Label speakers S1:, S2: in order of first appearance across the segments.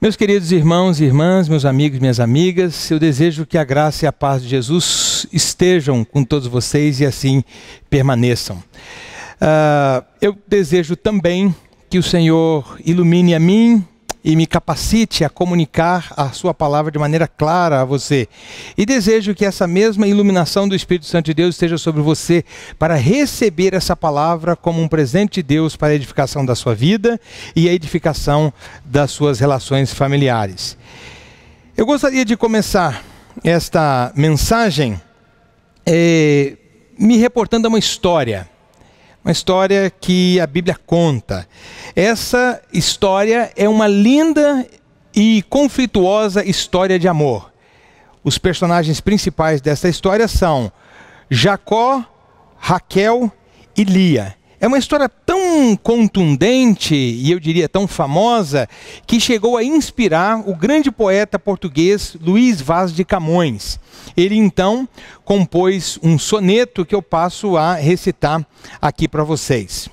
S1: Meus queridos irmãos e irmãs, meus amigos e minhas amigas, eu desejo que a graça e a paz de Jesus estejam com todos vocês e assim permaneçam. Eu desejo também que o Senhor ilumine a mim e me capacite a comunicar a sua palavra de maneira clara a você. E desejo que essa mesma iluminação do Espírito Santo de Deus esteja sobre você para receber essa palavra como um presente de Deus para a edificação da sua vida e a edificação das suas relações familiares. Eu gostaria de começar esta mensagem me reportando a uma história que a Bíblia conta. Essa história é uma linda e conflituosa história de amor. Os personagens principais dessa história são Jacó, Raquel e Lia. É uma história tão contundente e eu diria tão famosa que chegou a inspirar o grande poeta português Luís Vaz de Camões. Ele então compôs um soneto que eu passo a recitar aqui para vocês.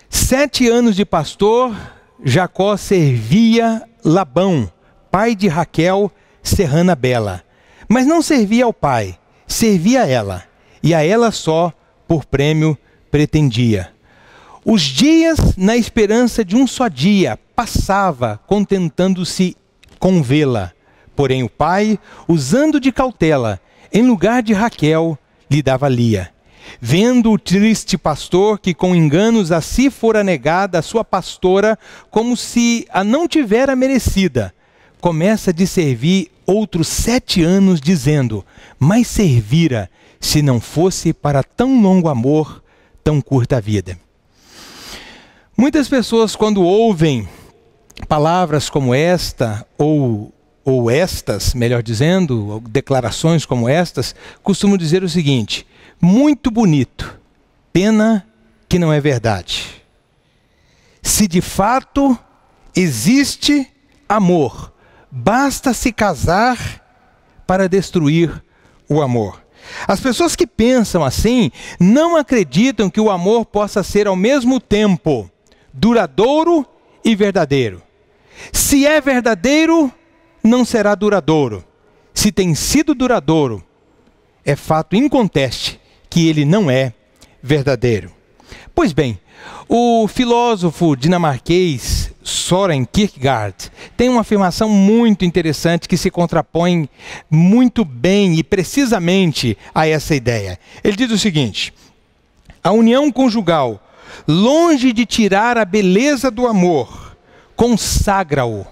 S1: 7 anos de pastor, Jacó servia Labão, pai de Raquel, serrana bela. Mas não servia ao pai, servia a ela, e a ela só por prêmio pretendia. Os dias na esperança de um só dia passava contentando-se com vê-la. Porém o pai, usando de cautela, em lugar de Raquel, lhe dava Lia. Vendo o triste pastor que com enganos a si fora negada a sua pastora, como se a não tivera merecida, começa de servir outros 7 anos, dizendo: mais servira, se não fosse para tão longo amor, tão curta vida. Muitas pessoas, quando ouvem palavras como esta, ou estas, melhor dizendo, ou declarações como estas, costumam dizer o seguinte: muito bonito, pena que não é verdade. Se de fato existe amor, basta se casar para destruir o amor. As pessoas que pensam assim não acreditam que o amor possa ser ao mesmo tempo duradouro e verdadeiro. Se é verdadeiro, não será duradouro. Se tem sido duradouro, é fato inconteste que ele não é verdadeiro. Pois bem, o filósofo dinamarquês Søren Kierkegaard tem uma afirmação muito interessante que se contrapõe muito bem e precisamente a essa ideia. Ele diz o seguinte: a união conjugal, longe de tirar a beleza do amor, consagra-o,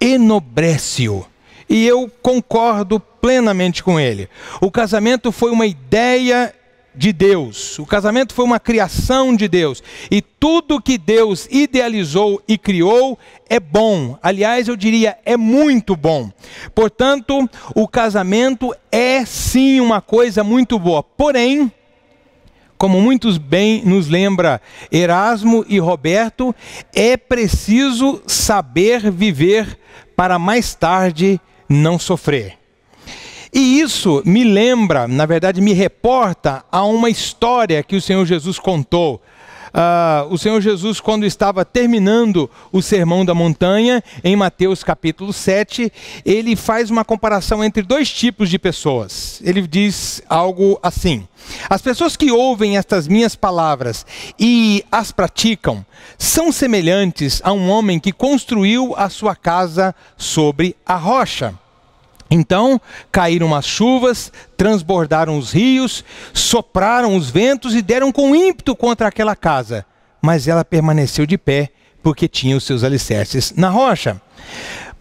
S1: enobrece-o. E eu concordo plenamente com ele. O casamento foi uma ideia de Deus. O casamento foi uma criação de Deus. E tudo que Deus idealizou e criou é bom. Aliás, eu diria, é muito bom. Portanto, o casamento é sim uma coisa muito boa. Porém, como muitos bem nos lembra Erasmo e Roberto, é preciso saber viver para mais tarde não sofrer. E isso me lembra, na verdade me reporta a uma história que o Senhor Jesus contou. O Senhor Jesus, quando estava terminando o Sermão da Montanha, em Mateus capítulo 7, ele faz uma comparação entre 2 tipos de pessoas. Ele diz algo assim: as pessoas que ouvem estas minhas palavras e as praticam, são semelhantes a um homem que construiu a sua casa sobre a rocha. Então caíram as chuvas, transbordaram os rios, sopraram os ventos e deram com ímpeto contra aquela casa. Mas ela permaneceu de pé, porque tinha os seus alicerces na rocha.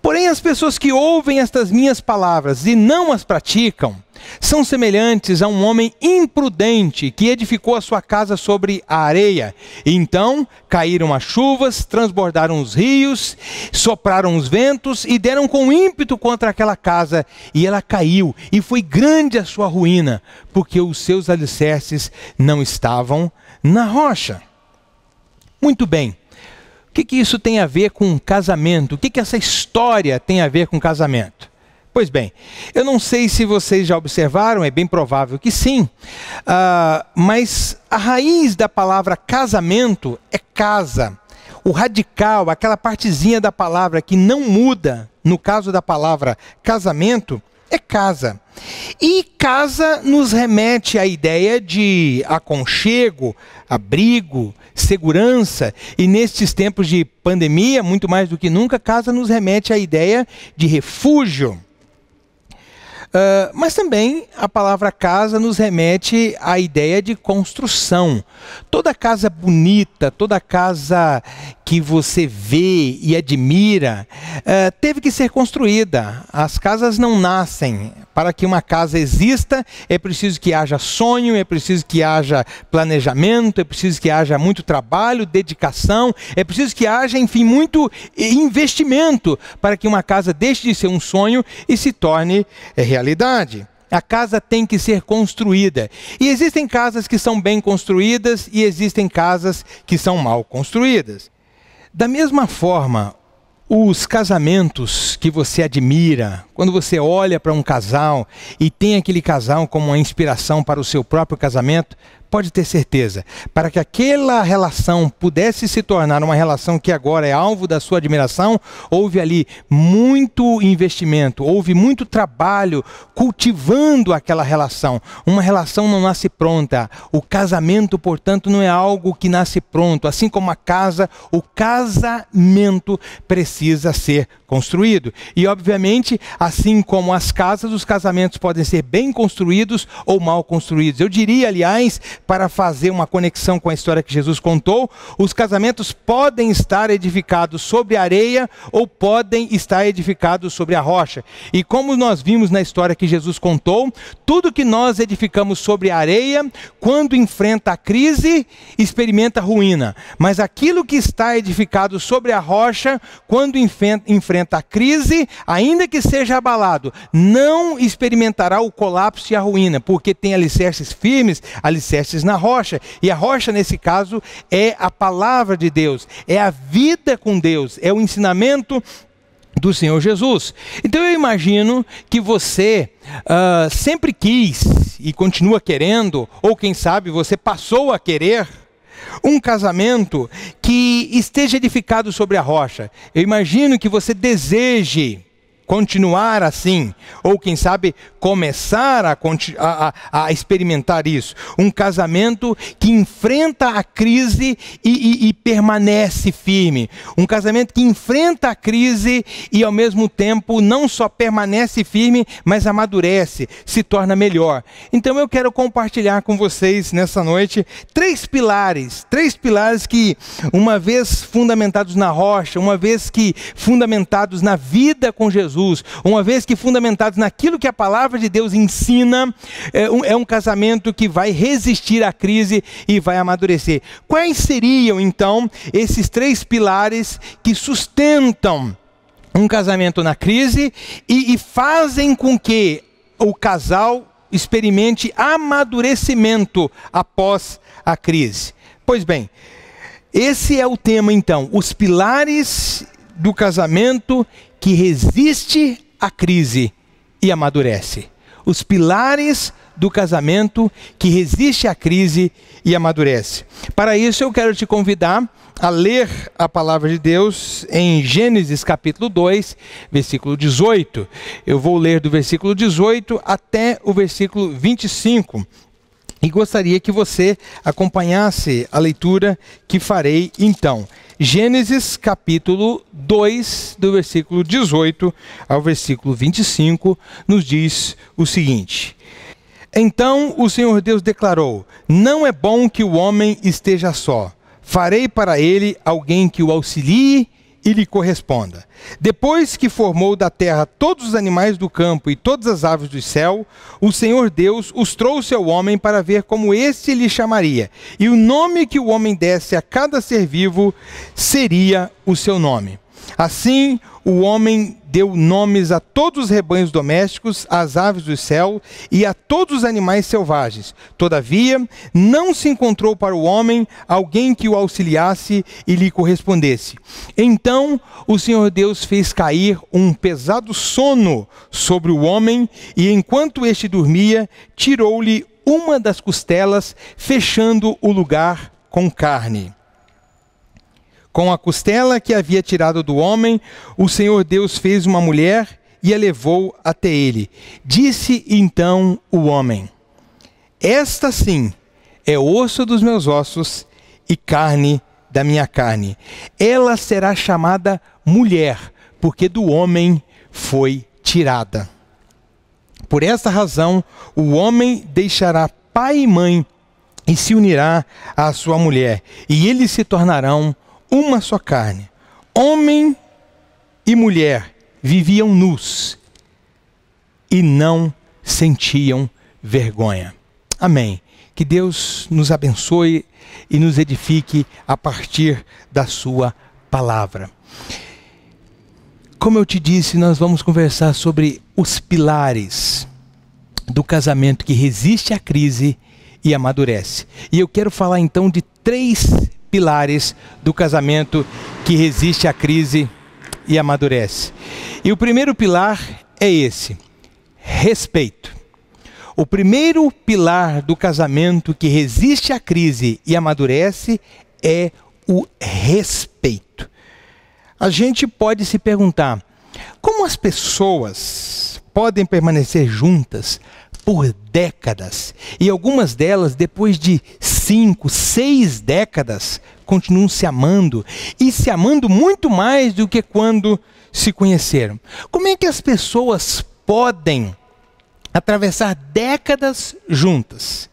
S1: Porém, as pessoas que ouvem estas minhas palavras e não as praticam, são semelhantes a um homem imprudente que edificou a sua casa sobre a areia. E então caíram as chuvas, transbordaram os rios, sopraram os ventos e deram com ímpeto contra aquela casa. E ela caiu, e foi grande a sua ruína, porque os seus alicerces não estavam na rocha. Muito bem. O que isso tem a ver com casamento? O que essa história tem a ver com casamento? Pois bem, eu não sei se vocês já observaram, é bem provável que sim, mas a raiz da palavra casamento é casa. o radical, aquela partezinha da palavra que não muda, no caso da palavra casamento, é casa. E casa nos remete à ideia de aconchego, abrigo, segurança. E nestes tempos de pandemia, muito mais do que nunca, casa nos remete à ideia de refúgio. Mas também a palavra casa nos remete à ideia de construção. Toda casa bonita, toda casa que você vê e admira, teve que ser construída. As casas não nascem. Para que uma casa exista, é preciso que haja sonho, é preciso que haja planejamento, é preciso que haja muito trabalho, dedicação, é preciso que haja, enfim, muito investimento para que uma casa deixe de ser um sonho e se torne realidade. A casa tem que ser construída. E existem casas que são bem construídas e existem casas que são mal construídas. Da mesma forma, os casamentos que você admira, quando você olha para um casal e tem aquele casal como uma inspiração para o seu próprio casamento, pode ter certeza, para que aquela relação pudesse se tornar uma relação que agora é alvo da sua admiração, houve ali muito investimento, houve muito trabalho cultivando aquela relação. Uma relação não nasce pronta. O casamento, portanto, não é algo que nasce pronto. Assim como a casa, o casamento precisa ser construído. E, obviamente, assim como as casas, os casamentos podem ser bem construídos ou mal construídos. Eu diria, aliás, para fazer uma conexão com a história que Jesus contou, os casamentos podem estar edificados sobre a areia ou podem estar edificados sobre a rocha. E como nós vimos na história que Jesus contou, tudo que nós edificamos sobre a areia, quando enfrenta a crise, experimenta ruína. Mas aquilo que está edificado sobre a rocha, quando enfrenta a crise, ainda que seja abalado, não experimentará o colapso e a ruína, porque tem alicerces firmes, alicerces na rocha. E a rocha, nesse caso, é a palavra de Deus, é a vida com Deus, é o ensinamento do Senhor Jesus. Então eu imagino que você sempre quis e continua querendo, ou quem sabe você passou a querer, um casamento que esteja edificado sobre a rocha. Eu imagino que você deseje continuar assim, ou quem sabe começar a experimentar isso. Um casamento que enfrenta a crise e permanece firme. Um casamento que enfrenta a crise e ao mesmo tempo não só permanece firme, mas amadurece, se torna melhor. Então eu quero compartilhar com vocês nessa noite três pilares que, uma vez fundamentados na rocha, uma vez que fundamentados na vida com Jesus, uma vez que fundamentados naquilo que a palavra de Deus ensina, é um casamento que vai resistir à crise e vai amadurecer. Quais seriam, então, esses três pilares que sustentam um casamento na crise e fazem com que o casal experimente amadurecimento após a crise? Pois bem, esse é o tema, então, os pilares do casamento que resiste à crise e amadurece. Os pilares do casamento que resiste à crise e amadurece. Para isso eu quero te convidar a ler a palavra de Deus em Gênesis capítulo 2, versículo 18. Eu vou ler do versículo 18 até o versículo 25. E gostaria que você acompanhasse a leitura que farei então. Gênesis capítulo 2, do versículo 18 ao versículo 25, nos diz o seguinte: Então o Senhor Deus declarou: Não é bom que o homem esteja só. Farei para ele alguém que o auxilie e lhe corresponda. Depois que formou da terra todos os animais do campo e todas as aves do céu, o Senhor Deus os trouxe ao homem para ver como este lhe chamaria. E o nome que o homem desse a cada ser vivo seria o seu nome. Assim, o homem deu nomes a todos os rebanhos domésticos, às aves do céu e a todos os animais selvagens. Todavia, não se encontrou para o homem alguém que o auxiliasse e lhe correspondesse. Então, o Senhor Deus fez cair um pesado sono sobre o homem e, enquanto este dormia, tirou-lhe uma das costelas, fechando o lugar com carne. Com a costela que havia tirado do homem, o Senhor Deus fez uma mulher e a levou até ele. Disse então o homem: esta sim é osso dos meus ossos e carne da minha carne. Ela será chamada mulher, porque do homem foi tirada. Por esta razão, o homem deixará pai e mãe e se unirá à sua mulher, e eles se tornarão uma só carne. Homem e mulher viviam nus e não sentiam vergonha. Amém. Que Deus nos abençoe e nos edifique a partir da sua palavra. Como eu te disse, nós vamos conversar sobre os pilares do casamento que resiste à crise e amadurece. E eu quero falar então de 3 pilares do casamento que resiste à crise e amadurece. E o primeiro pilar é esse: respeito. O primeiro pilar do casamento que resiste à crise e amadurece é o respeito. A gente pode se perguntar: como as pessoas podem permanecer juntas por décadas, e algumas delas, depois de 5, 6 décadas, continuam se amando, e se amando muito mais do que quando se conheceram? Como é que as pessoas podem atravessar décadas juntas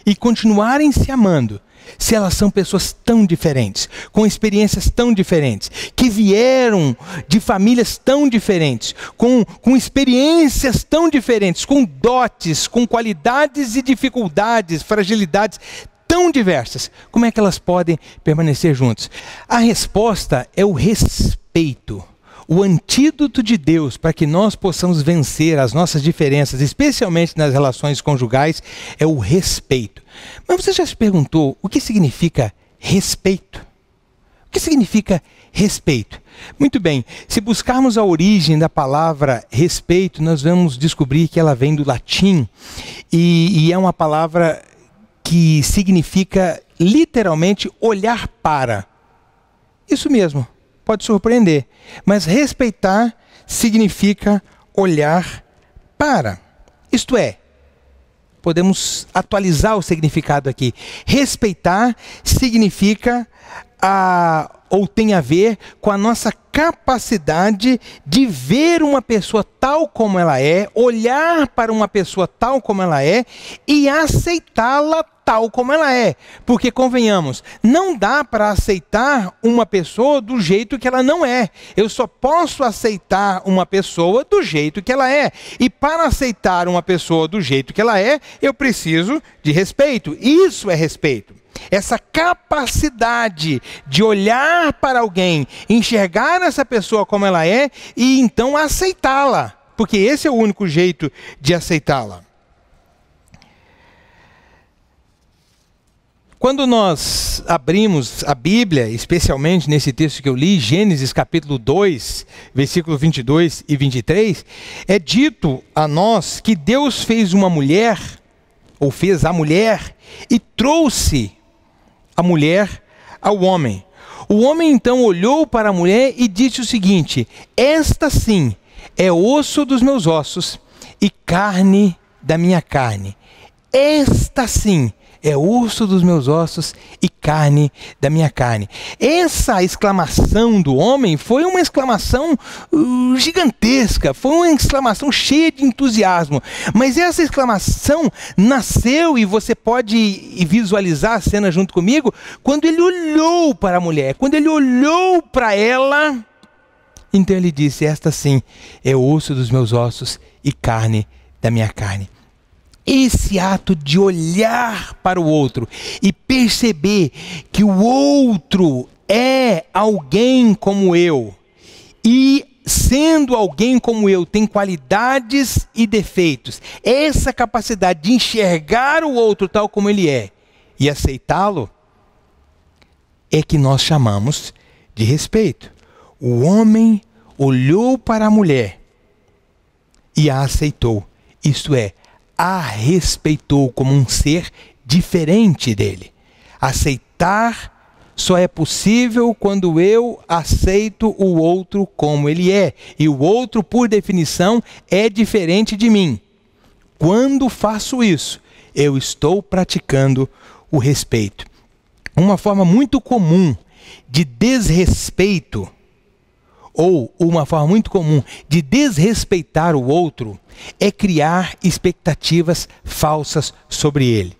S1: e continuarem se amando, se elas são pessoas tão diferentes, com experiências tão diferentes, que vieram de famílias tão diferentes, com experiências tão diferentes, com dotes, com qualidades e dificuldades, fragilidades tão diversas? Como é que elas podem permanecer juntas? A resposta é o respeito. O antídoto de Deus para que nós possamos vencer as nossas diferenças, especialmente nas relações conjugais, é o respeito. Mas você já se perguntou o que significa respeito? O que significa respeito? Muito bem, se buscarmos a origem da palavra respeito, nós vamos descobrir que ela vem do latim e é uma palavra que significa literalmente olhar para. Isso mesmo. Pode surpreender, mas respeitar significa olhar para. Isto é, podemos atualizar o significado aqui. Respeitar significa ou tem a ver com a nossa capacidade de ver uma pessoa tal como ela é, olhar para uma pessoa tal como ela é e aceitá-la tal como ela é. Porque, convenhamos, não dá para aceitar uma pessoa do jeito que ela não é. Eu só posso aceitar uma pessoa do jeito que ela é. E para aceitar uma pessoa do jeito que ela é, eu preciso de respeito. Isso é respeito. Essa capacidade de olhar para alguém, enxergar essa pessoa como ela é e então aceitá-la. Porque esse é o único jeito de aceitá-la. Quando nós abrimos a Bíblia, especialmente nesse texto que eu li, Gênesis capítulo 2, versículo 22 e 23, é dito a nós que Deus fez uma mulher, ou fez a mulher, e trouxe a mulher ao homem. O homem então olhou para a mulher e disse o seguinte: esta sim é osso dos meus ossos e carne da minha carne. Esta sim é osso dos meus ossos e carne da minha carne. Essa exclamação do homem foi uma exclamação gigantesca, foi uma exclamação cheia de entusiasmo. Mas essa exclamação nasceu, e você pode visualizar a cena junto comigo, quando ele olhou para a mulher, quando ele olhou para ela, então ele disse: esta sim é osso dos meus ossos e carne da minha carne. Esse ato de olhar para o outro e perceber que o outro é alguém como eu, e sendo alguém como eu, tem qualidades e defeitos, essa capacidade de enxergar o outro tal como ele é e aceitá-lo, é que nós chamamos de respeito. O homem olhou para a mulher e a aceitou, isto é, a respeitou como um ser diferente dele. Aceitar só é possível quando eu aceito o outro como ele é. E o outro, por definição, é diferente de mim. Quando faço isso, eu estou praticando o respeito. Uma forma muito comum de desrespeito, ou uma forma muito comum de desrespeitar o outro, é criar expectativas falsas sobre ele.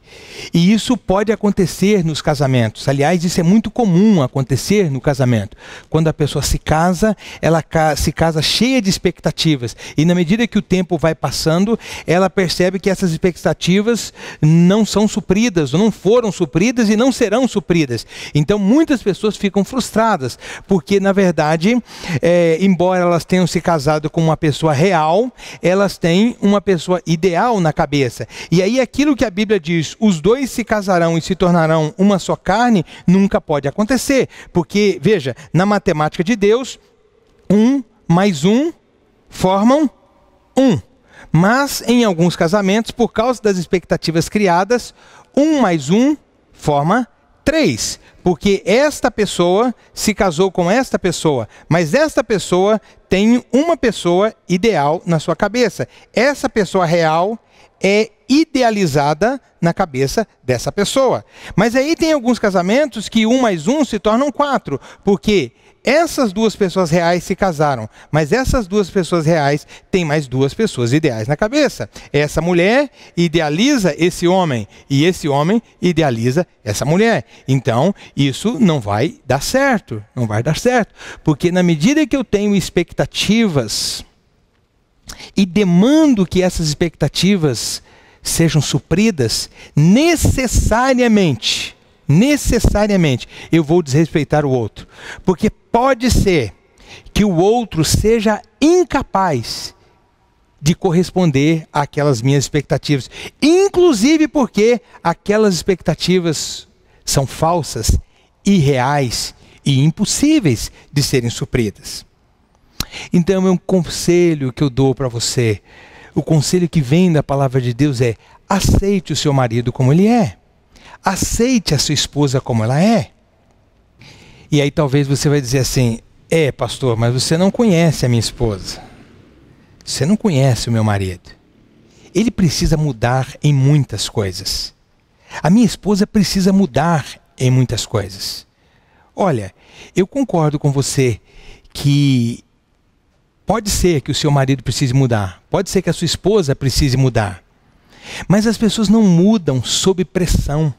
S1: E isso pode acontecer nos casamentos. Aliás, isso é muito comum acontecer no casamento. Quando a pessoa se casa, ela se casa cheia de expectativas. E na medida que o tempo vai passando, ela percebe que essas expectativas não são supridas, ou não foram supridas e não serão supridas. Então muitas pessoas ficam frustradas, porque na verdade, embora elas tenham se casado com uma pessoa real, elas têm uma pessoa ideal na cabeça. E aí aquilo que a Bíblia diz, os dois se casarão e se tornarão uma só carne, nunca pode acontecer. Porque, veja, na matemática de Deus, 1 mais 1 formam 1. Mas, em alguns casamentos, por causa das expectativas criadas, 1 mais 1 forma 3. Porque esta pessoa se casou com esta pessoa, mas esta pessoa tem uma pessoa ideal na sua cabeça. Essa pessoa real é idealizada na cabeça dessa pessoa. Mas aí tem alguns casamentos que 1 mais 1 se tornam 4, porque essas duas pessoas reais se casaram, mas essas duas pessoas reais têm mais duas pessoas ideais na cabeça. Essa mulher idealiza esse homem, e esse homem idealiza essa mulher. Então, isso não vai dar certo, não vai dar certo, porque na medida que eu tenho expectativas e demando que essas expectativas sejam supridas, necessariamente, eu vou desrespeitar o outro. Porque pode ser que o outro seja incapaz de corresponder àquelas minhas expectativas. Inclusive porque aquelas expectativas são falsas, irreais e impossíveis de serem supridas. Então, é um conselho que eu dou para você. O conselho que vem da palavra de Deus é: aceite o seu marido como ele é. Aceite a sua esposa como ela é. E aí talvez você vai dizer assim: pastor, mas você não conhece a minha esposa. Você não conhece o meu marido. Ele precisa mudar em muitas coisas. A minha esposa precisa mudar em muitas coisas. Olha, eu concordo com você que pode ser que o seu marido precise mudar. Pode ser que a sua esposa precise mudar. Mas as pessoas não mudam sob pressão.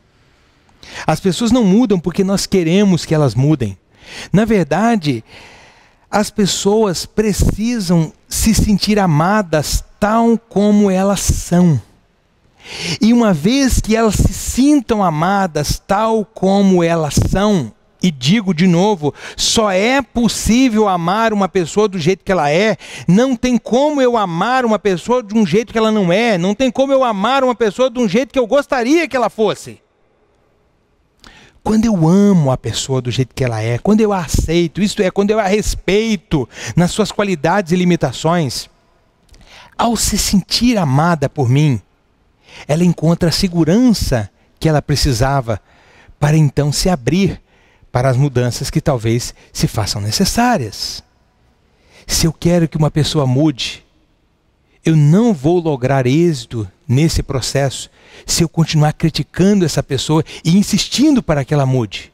S1: As pessoas não mudam porque nós queremos que elas mudem. Na verdade, as pessoas precisam se sentir amadas tal como elas são. E uma vez que elas se sintam amadas tal como elas são, e digo de novo, só é possível amar uma pessoa do jeito que ela é. Não tem como eu amar uma pessoa de um jeito que ela não é. Não tem como eu amar uma pessoa de um jeito que eu gostaria que ela fosse. Quando eu amo a pessoa do jeito que ela é, quando eu a aceito, isto é, quando eu a respeito nas suas qualidades e limitações, ao se sentir amada por mim, ela encontra a segurança que ela precisava para então se abrir para as mudanças que talvez se façam necessárias. Se eu quero que uma pessoa mude, eu não vou lograr êxito nesse processo se eu continuar criticando essa pessoa e insistindo para que ela mude.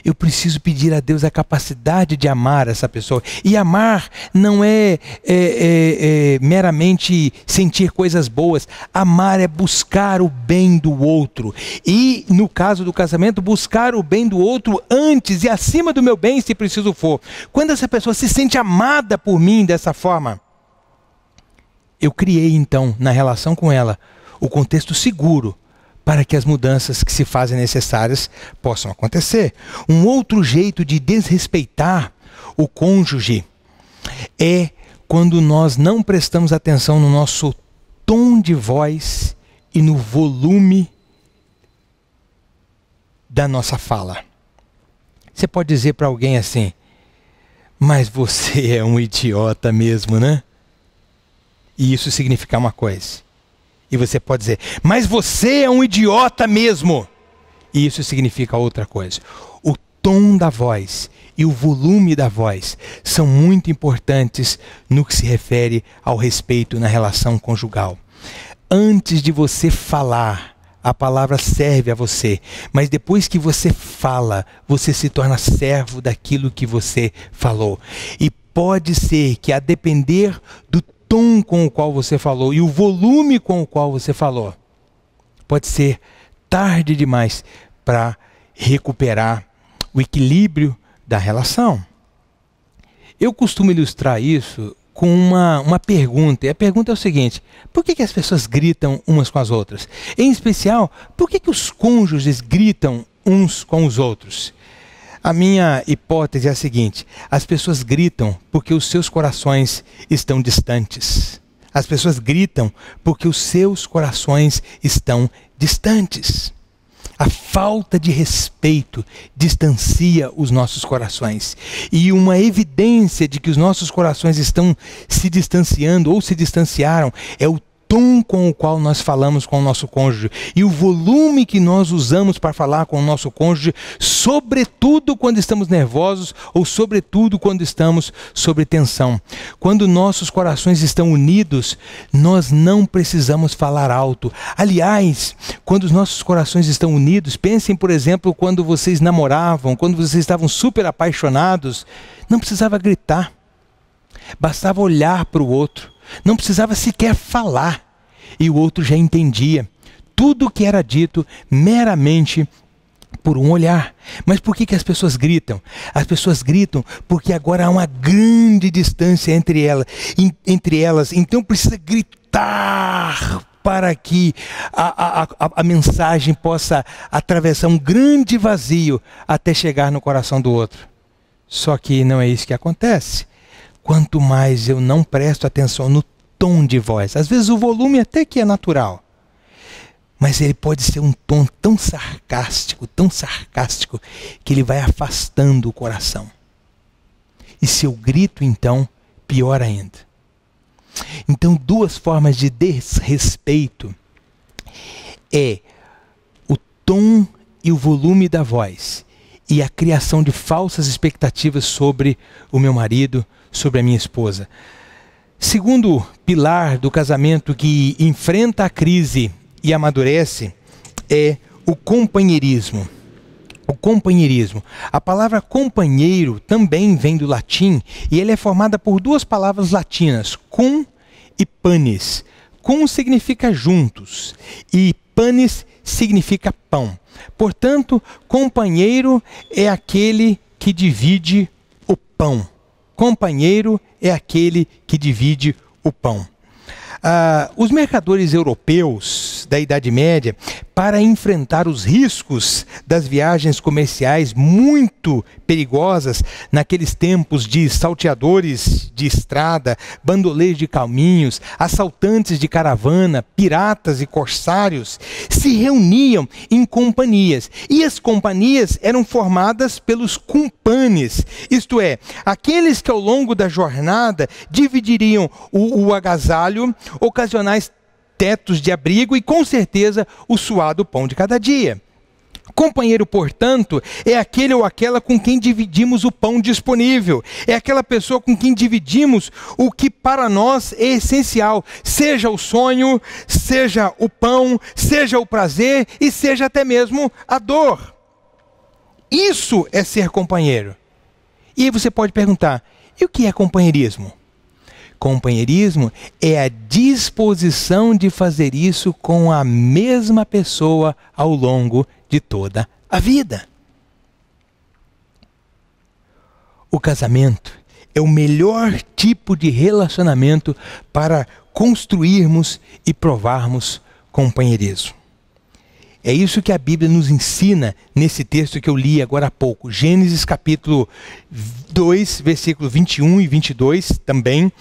S1: Eu preciso pedir a Deus a capacidade de amar essa pessoa. E amar não é meramente sentir coisas boas. Amar é buscar o bem do outro. E, no caso do casamento, buscar o bem do outro antes e acima do meu bem, se preciso for. Quando essa pessoa se sente amada por mim dessa forma, eu criei, então, na relação com ela, o contexto seguro para que as mudanças que se fazem necessárias possam acontecer. Um outro jeito de desrespeitar o cônjuge é quando nós não prestamos atenção no nosso tom de voz e no volume da nossa fala. Você pode dizer para alguém assim: mas você é um idiota mesmo, né? E isso significa uma coisa. E você pode dizer: mas você é um idiota mesmo. E isso significa outra coisa. O tom da voz e o volume da voz são muito importantes no que se refere ao respeito na relação conjugal. Antes de você falar, a palavra serve a você, mas depois que você fala, você se torna servo daquilo que você falou. E pode ser que, a depender do tom com o qual você falou e o volume com o qual você falou, pode ser tarde demais para recuperar o equilíbrio da relação. Eu costumo ilustrar isso com uma pergunta. E a pergunta é o seguinte: por que as pessoas gritam umas com as outras? Em especial, por que os cônjuges gritam uns com os outros? A minha hipótese é a seguinte: as pessoas gritam porque os seus corações estão distantes. As pessoas gritam porque os seus corações estão distantes. A falta de respeito distancia os nossos corações. E uma evidência de que os nossos corações estão se distanciando ou se distanciaram é o tom com o qual nós falamos com o nosso cônjuge e o volume que nós usamos para falar com o nosso cônjuge, sobretudo quando estamos nervosos ou sobretudo quando estamos sob tensão. Quando nossos corações estão unidos, nós não precisamos falar alto. Aliás, quando os nossos corações estão unidos, pensem, por exemplo, quando vocês namoravam, quando vocês estavam super apaixonados, não precisava gritar, bastava olhar para o outro. Não precisava sequer falar, e o outro já entendia tudo o que era dito meramente por um olhar. Mas por que as pessoas gritam? As pessoas gritam porque agora há uma grande distância entre elas. Então precisa gritar para que a mensagem possa atravessar um grande vazio até chegar no coração do outro. Só que não é isso que acontece. Quanto mais eu não presto atenção no tom de voz, às vezes o volume até que é natural, mas ele pode ser um tom tão sarcástico, que ele vai afastando o coração. E se eu grito, então, pior ainda. Então, duas formas de desrespeito é o tom e o volume da voz, e a criação de falsas expectativas sobre o meu marido, sobre a minha esposa. Segundo pilar do casamento que enfrenta a crise e amadurece é o companheirismo. O companheirismo. A palavra companheiro também vem do latim e ela é formada por duas palavras latinas, cum e panis. Cum significa juntos e panis significa pão. Portanto, companheiro é aquele que divide o pão. Companheiro é aquele que divide o pão. Os mercadores europeus da Idade Média, para enfrentar os riscos das viagens comerciais muito perigosas naqueles tempos de salteadores de estrada, bandoleiros de caminhos, assaltantes de caravana, piratas e corsários, se reuniam em companhias. E as companhias eram formadas pelos cumpanes, isto é, aqueles que ao longo da jornada dividiriam o agasalho, ocasionais tetos de abrigo e, com certeza, o suado pão de cada dia. Companheiro, portanto, é aquele ou aquela com quem dividimos o pão disponível. É aquela pessoa com quem dividimos o que para nós é essencial. Seja o sonho, seja o pão, seja o prazer e seja até mesmo a dor. Isso é ser companheiro. E aí você pode perguntar, e o que é companheirismo? Companheirismo é a disposição de fazer isso com a mesma pessoa ao longo de toda a vida. O casamento é o melhor tipo de relacionamento para construirmos e provarmos companheirismo. É isso que a Bíblia nos ensina nesse texto que eu li agora há pouco. Gênesis capítulo 2, versículo 21 e 22 também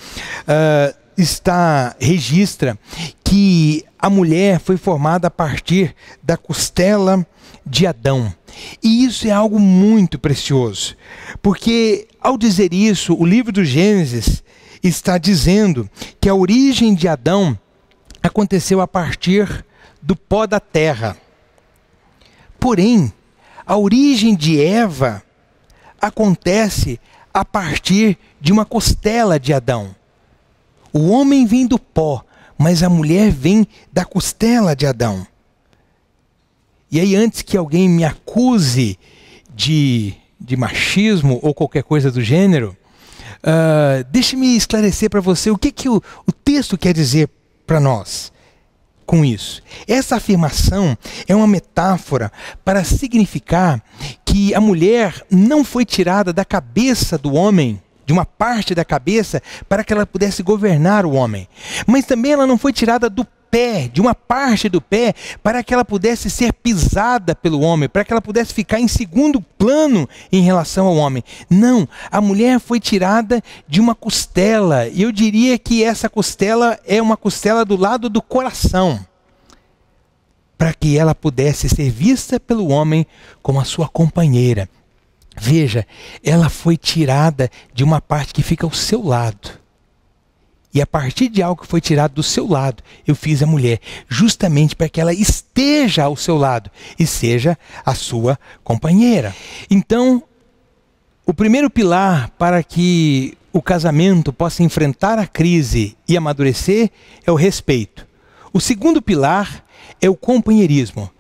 S1: registra que a mulher foi formada a partir da costela de Adão. E isso é algo muito precioso, porque ao dizer isso, o livro do Gênesis está dizendo que a origem de Adão aconteceu a partir do pó da terra. Porém, a origem de Eva acontece a partir de uma costela de Adão. O homem vem do pó, mas a mulher vem da costela de Adão. E aí, antes que alguém me acuse de machismo ou qualquer coisa do gênero, deixe-me esclarecer para você o que o texto quer dizer para nós com isso. Essa afirmação é uma metáfora para significar que a mulher não foi tirada da cabeça do homem, de uma parte da cabeça, para que ela pudesse governar o homem. Mas também ela não foi tirada do pé, de uma parte do pé, para que ela pudesse ser pisada pelo homem, para que ela pudesse ficar em segundo plano em relação ao homem. Não, a mulher foi tirada de uma costela, e eu diria que essa costela é uma costela do lado do coração, para que ela pudesse ser vista pelo homem como a sua companheira. Veja, ela foi tirada de uma parte que fica ao seu lado. E a partir de algo que foi tirado do seu lado, eu fiz a mulher, justamente para que ela esteja ao seu lado e seja a sua companheira. Então, o primeiro pilar para que o casamento possa enfrentar a crise e amadurecer é o respeito. O segundo pilar é o companheirismo.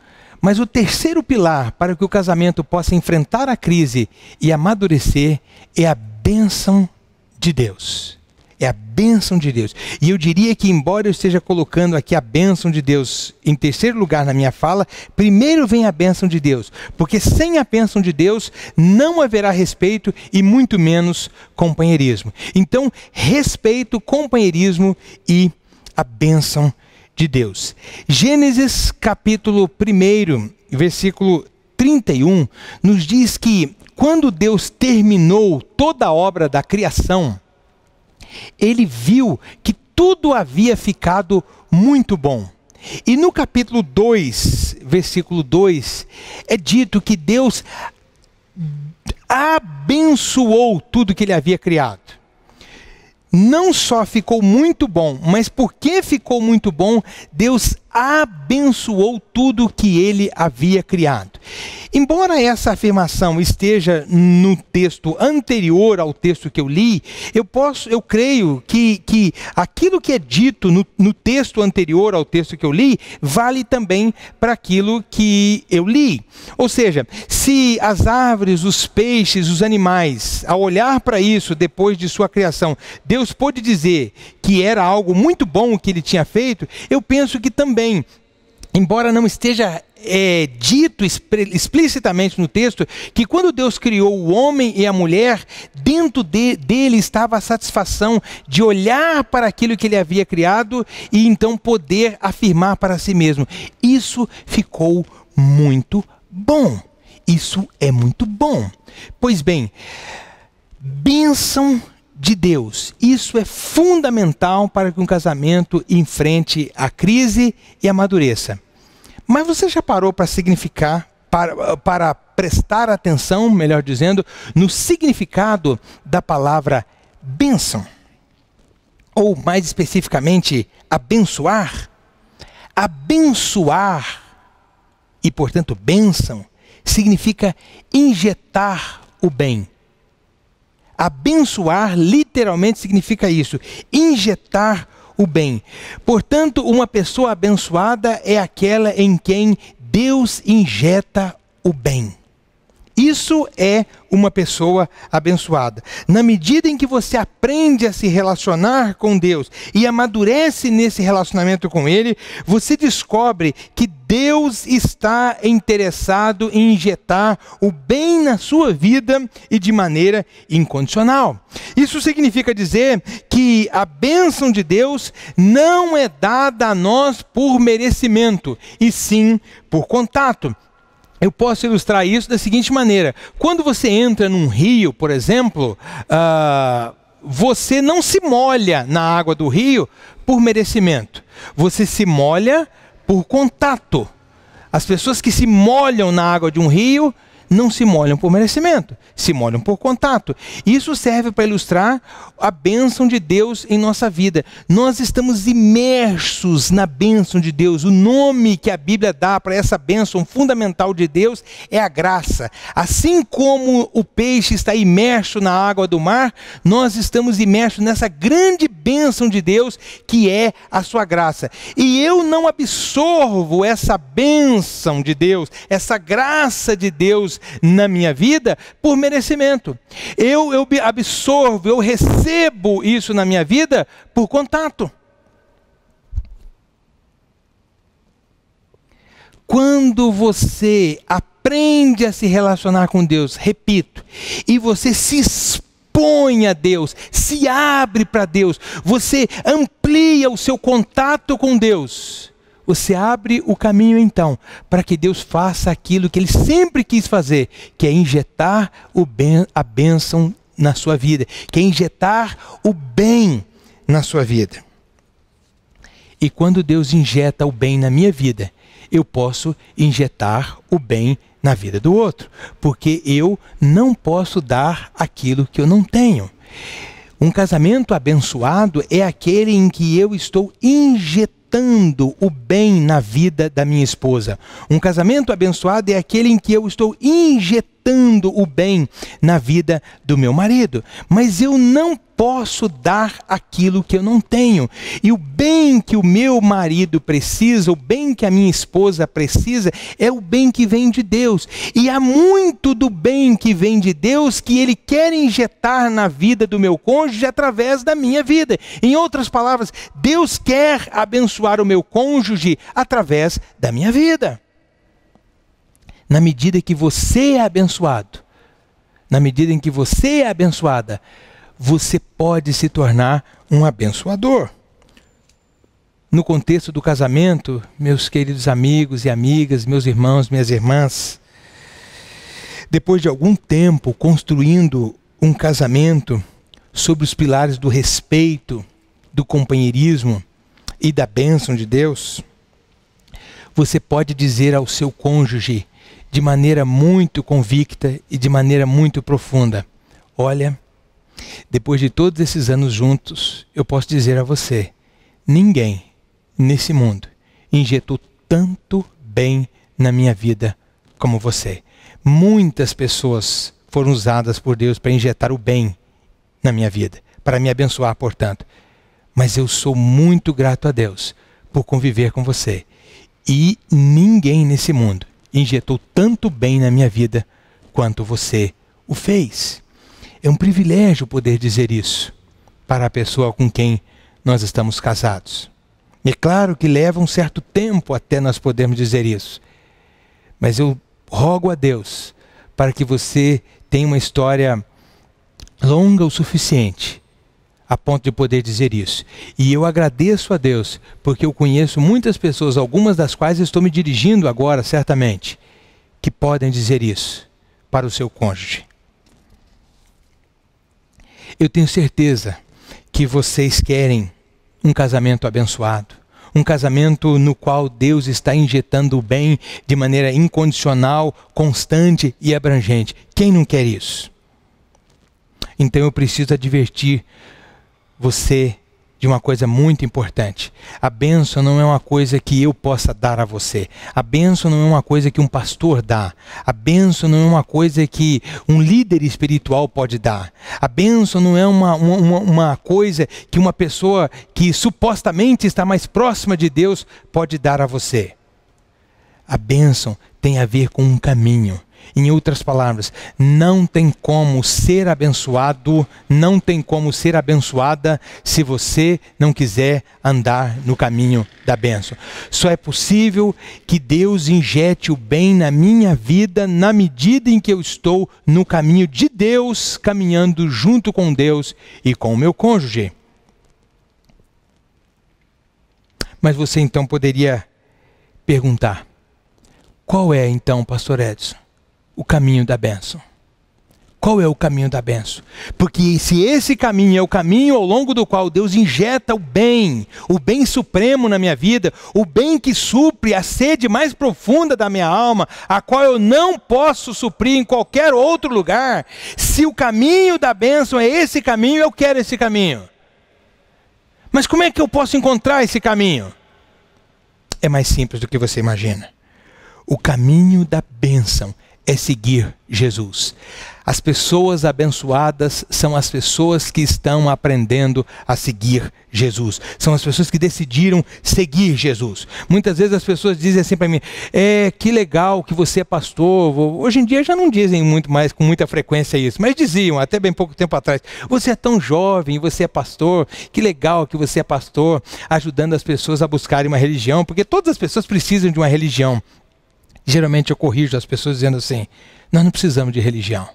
S1: Mas o terceiro pilar para que o casamento possa enfrentar a crise e amadurecer é a bênção de Deus. É a bênção de Deus. E eu diria que, embora eu esteja colocando aqui a bênção de Deus em terceiro lugar na minha fala, primeiro vem a bênção de Deus. Porque sem a bênção de Deus não haverá respeito e muito menos companheirismo. Então, respeito, companheirismo e a bênção de Deus. Gênesis capítulo 1, versículo 31, nos diz que quando Deus terminou toda a obra da criação, ele viu que tudo havia ficado muito bom. E no capítulo 2, versículo 2, é dito que Deus abençoou tudo que ele havia criado. Não só ficou muito bom, mas porque ficou muito bom, Deus abençoou tudo que ele havia criado. Embora essa afirmação esteja no texto anterior ao texto que eu li, eu creio que aquilo que é dito no texto anterior ao texto que eu li, vale também para aquilo que eu li. Ou seja, se as árvores, os peixes, os animais, ao olhar para isso depois de sua criação, Deus pôde dizer que era algo muito bom o que ele tinha feito, eu penso que também, embora não esteja dito explicitamente no texto, que quando Deus criou o homem e a mulher, dentro dele estava a satisfação de olhar para aquilo que ele havia criado e então poder afirmar para si mesmo: isso ficou muito bom. Isso é muito bom. Pois bem, bênção de Deus. Isso é fundamental para que um casamento enfrente a crise e amadureça. Mas você já parou para significar, para prestar atenção, melhor dizendo, no significado da palavra bênção? Ou mais especificamente, abençoar? Abençoar, e portanto bênção, significa injetar o bem. Abençoar literalmente significa isso, injetar o bem. Portanto, uma pessoa abençoada é aquela em quem Deus injeta o bem. Isso é uma pessoa abençoada. Na medida em que você aprende a se relacionar com Deus e amadurece nesse relacionamento com Ele, você descobre que Deus está interessado em injetar o bem na sua vida e de maneira incondicional. Isso significa dizer que a bênção de Deus não é dada a nós por merecimento, e sim por contato. Eu posso ilustrar isso da seguinte maneira: quando você entra num rio, por exemplo, você não se molha na água do rio por merecimento. Você se molha por contato. As pessoas que se molham na água de um rio não se molham por merecimento, se molham por contato. Isso serve para ilustrar a bênção de Deus em nossa vida. Nós estamos imersos na bênção de Deus. O nome que a Bíblia dá para essa bênção fundamental de Deus é a graça. Assim como o peixe está imerso na água do mar, nós estamos imersos nessa grande bênção de Deus que é a sua graça. E eu não absorvo essa bênção de Deus, essa graça de Deus na minha vida por merecimento. Eu absorvo, eu recebo isso na minha vida por contato. Quando você aprende a se relacionar com Deus, repito, e você se expõe a Deus, se abre para Deus, você amplia o seu contato com Deus, você abre o caminho então para que Deus faça aquilo que Ele sempre quis fazer, que é injetar a bênção na sua vida, que é injetar o bem na sua vida. E quando Deus injeta o bem na minha vida, eu posso injetar o bem na vida do outro, porque eu não posso dar aquilo que eu não tenho. Um casamento abençoado é aquele em que eu estou injetando o bem na vida da minha esposa. Um casamento abençoado é aquele em que eu estou injetando o bem na vida do meu marido. Mas eu não posso dar aquilo que eu não tenho. E o bem que o meu marido precisa, o bem que a minha esposa precisa, é o bem que vem de Deus. E há muito do bem que vem de Deus que Ele quer injetar na vida do meu cônjuge através da minha vida. Em outras palavras, Deus quer abençoar o meu cônjuge através da minha vida. Na medida que você é abençoado, na medida em que você é abençoada, você pode se tornar um abençoador. No contexto do casamento, meus queridos amigos e amigas, meus irmãos, minhas irmãs, depois de algum tempo construindo um casamento sobre os pilares do respeito, do companheirismo e da bênção de Deus, você pode dizer ao seu cônjuge de maneira muito convicta e de maneira muito profunda: olha, depois de todos esses anos juntos, eu posso dizer a você, ninguém nesse mundo injetou tanto bem na minha vida como você. Muitas pessoas foram usadas por Deus para injetar o bem na minha vida, para me abençoar, portanto. Mas eu sou muito grato a Deus por conviver com você. E ninguém nesse mundo injetou tanto bem na minha vida quanto você o fez. É um privilégio poder dizer isso para a pessoa com quem nós estamos casados. É claro que leva um certo tempo até nós podermos dizer isso. Mas eu rogo a Deus para que você tenha uma história longa o suficiente a ponto de poder dizer isso. E eu agradeço a Deus porque eu conheço muitas pessoas, algumas das quais estou me dirigindo agora, certamente, que podem dizer isso para o seu cônjuge. Eu tenho certeza que vocês querem um casamento abençoado, um casamento no qual Deus está injetando o bem de maneira incondicional, constante e abrangente. Quem não quer isso? Então eu preciso advertir você de uma coisa muito importante. A bênção não é uma coisa que eu possa dar a você. A bênção não é uma coisa que um pastor dá. A bênção não é uma coisa que um líder espiritual pode dar. A bênção não é uma coisa que uma pessoa que supostamente está mais próxima de Deus pode dar a você. A bênção tem a ver com um caminho. Em outras palavras, não tem como ser abençoado, não tem como ser abençoada se você não quiser andar no caminho da bênção. Só é possível que Deus injete o bem na minha vida na medida em que eu estou no caminho de Deus, caminhando junto com Deus e com o meu cônjuge. Mas você então poderia perguntar: qual é então, pastor Edson, o caminho da bênção? Qual é o caminho da bênção? Porque se esse caminho é o caminho ao longo do qual Deus injeta o bem supremo na minha vida, o bem que supre a sede mais profunda da minha alma, a qual eu não posso suprir em qualquer outro lugar, se o caminho da bênção é esse caminho, eu quero esse caminho. Mas como é que eu posso encontrar esse caminho? É mais simples do que você imagina. O caminho da bênção é seguir Jesus. As pessoas abençoadas são as pessoas que estão aprendendo a seguir Jesus. São as pessoas que decidiram seguir Jesus. Muitas vezes as pessoas dizem assim para mim, que legal que você é pastor. Hoje em dia já não dizem muito mais, com muita frequência isso, mas diziam até bem pouco tempo atrás, você é tão jovem, você é pastor, que legal que você é pastor, ajudando as pessoas a buscarem uma religião, porque todas as pessoas precisam de uma religião. Geralmente eu corrijo as pessoas dizendo assim, nós não precisamos de religião.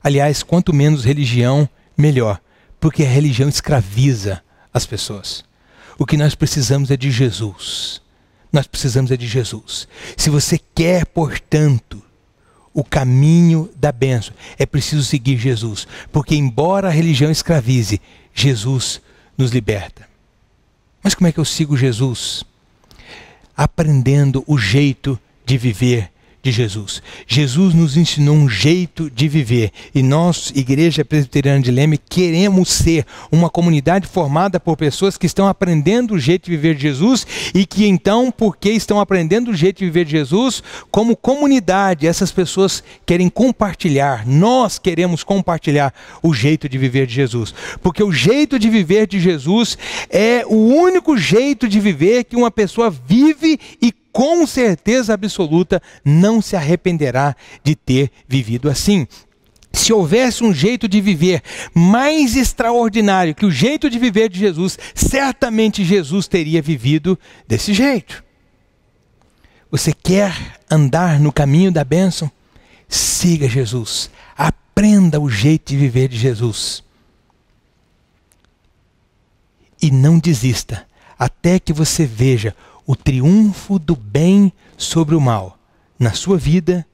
S1: Aliás, quanto menos religião, melhor, porque a religião escraviza as pessoas. O que nós precisamos é de Jesus. Nós precisamos é de Jesus. Se você quer, portanto, o caminho da bênção, é preciso seguir Jesus, porque embora a religião escravize, Jesus nos liberta. Mas como é que eu sigo Jesus? Aprendendo o jeito de viver de Jesus. Jesus nos ensinou um jeito de viver e nós, Igreja Presbiteriana de Leme, queremos ser uma comunidade formada por pessoas que estão aprendendo o jeito de viver de Jesus e que então, porque estão aprendendo o jeito de viver de Jesus, como comunidade, essas pessoas querem compartilhar, nós queremos compartilhar o jeito de viver de Jesus, porque o jeito de viver de Jesus é o único jeito de viver que uma pessoa vive e com certeza absoluta não se arrependerá de ter vivido assim. Se houvesse um jeito de viver mais extraordinário que o jeito de viver de Jesus, certamente Jesus teria vivido desse jeito. Você quer andar no caminho da bênção? Siga Jesus. Aprenda o jeito de viver de Jesus. E não desista até que você veja o triunfo do bem sobre o mal, na sua vida,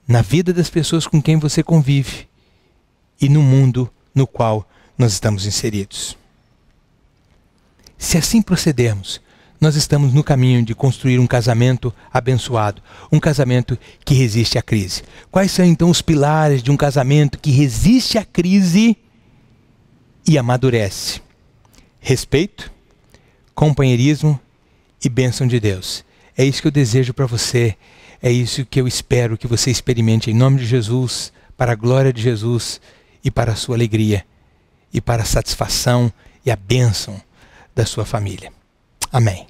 S1: na vida das pessoas com quem você convive e no mundo no qual nós estamos inseridos. Se assim procedermos, nós estamos no caminho de construir um casamento abençoado, um casamento que resiste à crise. Quais são então os pilares de um casamento que resiste à crise e amadurece? Respeito, companheirismo e bênção de Deus. É isso que eu desejo para você, é isso que eu espero que você experimente em nome de Jesus, para a glória de Jesus e para a sua alegria e para a satisfação e a bênção da sua família. Amém.